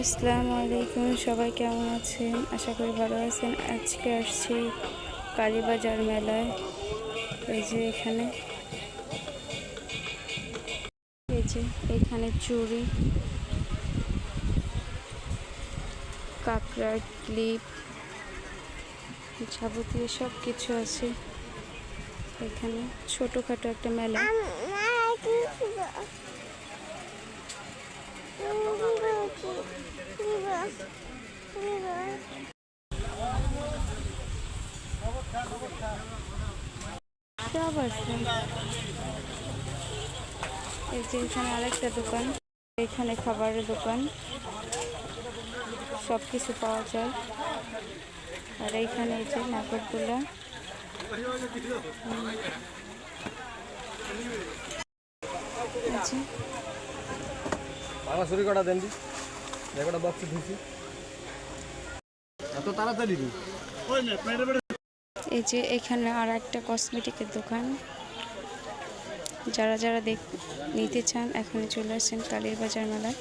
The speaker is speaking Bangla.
আসসালামু আলাইকুম, সবাই কেমন আছেন? আশা করি ভালো আছেন। আজকে আসছি কালীবাজার মেলায়। এই যে এখানে চুড়ি, কাঁকড়ার ক্লিপ, যাবতীয় সব কিছু আছে। এখানে ছোটোখাটো একটা মেলা। এই যে এখানে আরেকটা দোকান, এখানে খাবারের দোকান, সব কিছু পাওয়া যায়। আর এইখানে এই যে নাগরদোলা, চুরি কটা দেন একটা বক্স দিছি এত তাড়াতাড়ি। এই যে এখানে আর একটা কসমেটিকের দোকান। যারা যারা নিতে চান এখানে চলে আসেন কালীবাজার মেলায়।